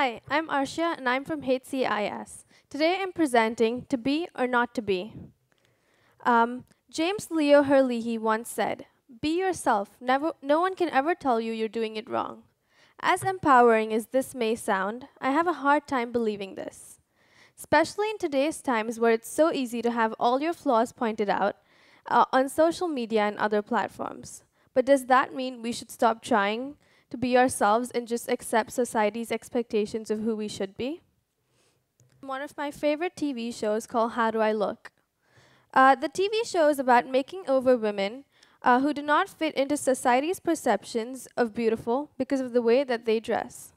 Hi, I'm Arshia and I'm from HCIS. Today I'm presenting To Be or Not to Be. James Leo Herlihy once said, "Be yourself. No one can ever tell you you're doing it wrong." As empowering as this may sound, I have a hard time believing this. Especially in today's times where it's so easy to have all your flaws pointed out on social media and other platforms. But does that mean we should stop trying to be ourselves and just accept society's expectations of who we should be? One of my favorite TV shows called How Do I Look? The TV show is about making over women who do not fit into society's perceptions of beautiful because of the way that they dress.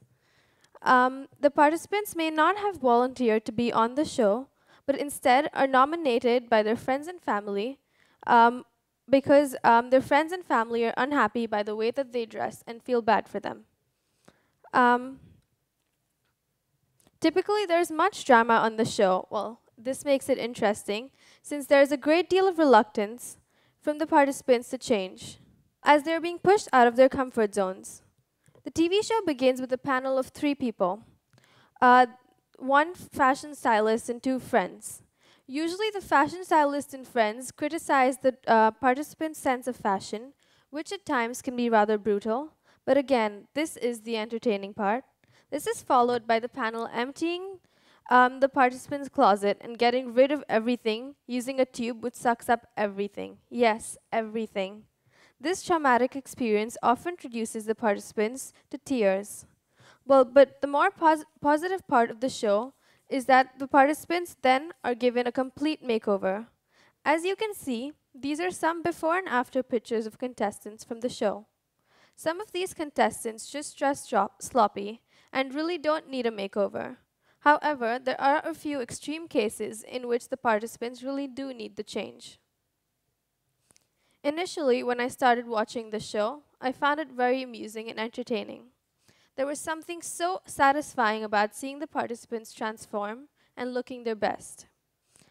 The participants may not have volunteered to be on the show, but instead are nominated by their friends and family because their friends and family are unhappy by the way that they dress and feel bad for them. Typically, there's much drama on the show. Well, this makes it interesting since there's a great deal of reluctance from the participants to change, as they're being pushed out of their comfort zones. The TV show begins with a panel of 3 people, one fashion stylist and 2 friends. Usually the fashion stylist and friends criticize the participants' sense of fashion, which at times can be rather brutal. But again, this is the entertaining part. This is followed by the panel emptying the participants' closet and getting rid of everything using a tube which sucks up everything. Yes, everything. This traumatic experience often reduces the participants to tears. Well, but the more positive part of the show is that the participants then are given a complete makeover. As you can see, these are some before and after pictures of contestants from the show. Some of these contestants just dress sloppy and really don't need a makeover. However, there are a few extreme cases in which the participants really do need the change. Initially, when I started watching the show, I found it very amusing and entertaining. There was something so satisfying about seeing the participants transform and looking their best.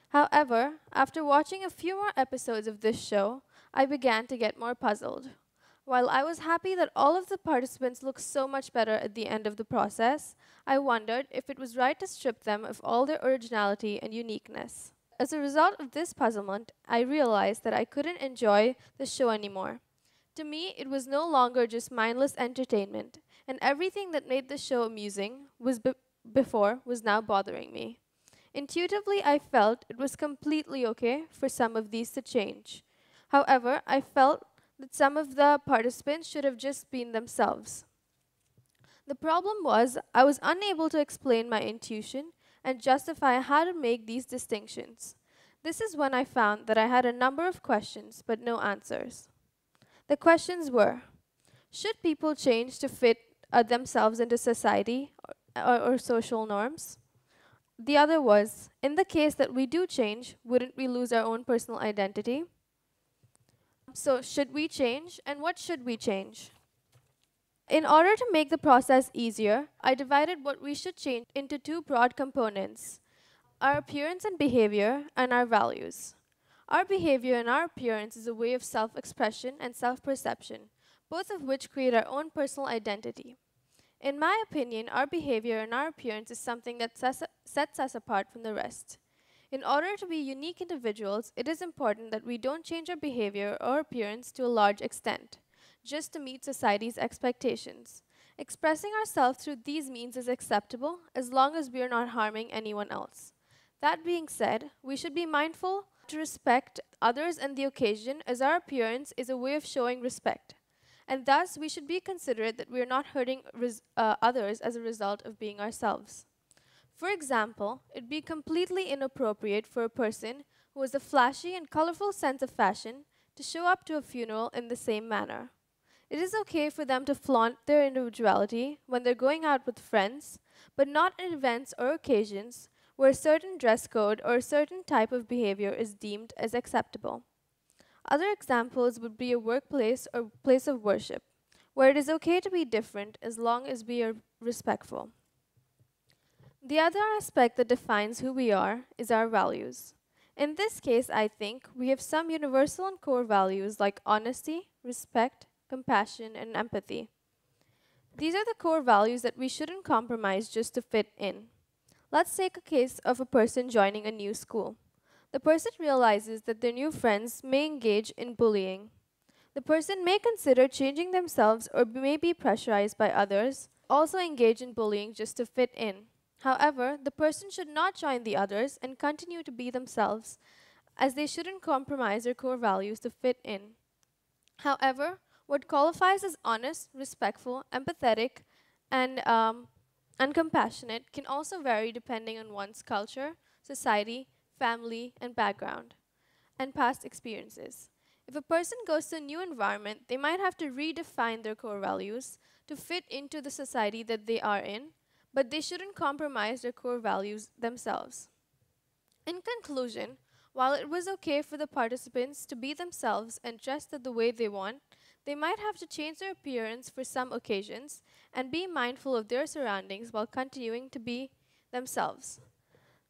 However, after watching a few more episodes of this show, I began to get more puzzled. While I was happy that all of the participants looked so much better at the end of the process, I wondered if it was right to strip them of all their originality and uniqueness. As a result of this puzzlement, I realized that I couldn't enjoy the show anymore. To me, it was no longer just mindless entertainment, and everything that made the show amusing before was now bothering me. Intuitively, I felt it was completely okay for some of these to change. However, I felt that some of the participants should have just been themselves. The problem was, I was unable to explain my intuition and justify how to make these distinctions. This is when I found that I had a number of questions, but no answers. The questions were, should people change to fit themselves into society or social norms? The other was, in the case that we do change, wouldn't we lose our own personal identity? So, should we change, and what should we change? In order to make the process easier, I divided what we should change into 2 broad components: our appearance and behavior, and our values. Our behavior and our appearance is a way of self-expression and self-perception, both of which create our own personal identity. In my opinion, our behavior and our appearance is something that sets us apart from the rest. In order to be unique individuals, it is important that we don't change our behavior or appearance to a large extent, just to meet society's expectations. Expressing ourselves through these means is acceptable as long as we are not harming anyone else. That being said, we should be mindful to respect others and the occasion, as our appearance is a way of showing respect. And thus, we should be considerate that we are not hurting others as a result of being ourselves. For example, it'd be completely inappropriate for a person who has a flashy and colorful sense of fashion to show up to a funeral in the same manner. It is okay for them to flaunt their individuality when they're going out with friends, but not in events or occasions where a certain dress code or a certain type of behavior is deemed as acceptable. Other examples would be a workplace or place of worship, where it is okay to be different as long as we are respectful. The other aspect that defines who we are is our values. In this case, I think we have some universal and core values like honesty, respect, compassion, and empathy. These are the core values that we shouldn't compromise just to fit in. Let's take a case of a person joining a new school. The person realizes that their new friends may engage in bullying. The person may consider changing themselves or may be pressurized by others, also engage in bullying just to fit in. However, the person should not join the others and continue to be themselves, as they shouldn't compromise their core values to fit in. However, what qualifies as honest, respectful, empathetic, and compassionate can also vary depending on one's culture, society, family, and background, and past experiences. If a person goes to a new environment, they might have to redefine their core values to fit into the society that they are in, but they shouldn't compromise their core values themselves. In conclusion, while it was okay for the participants to be themselves and dress the way they want, they might have to change their appearance for some occasions and be mindful of their surroundings while continuing to be themselves.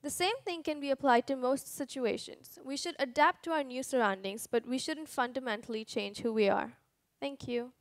The same thing can be applied to most situations. We should adapt to our new surroundings, but we shouldn't fundamentally change who we are. Thank you.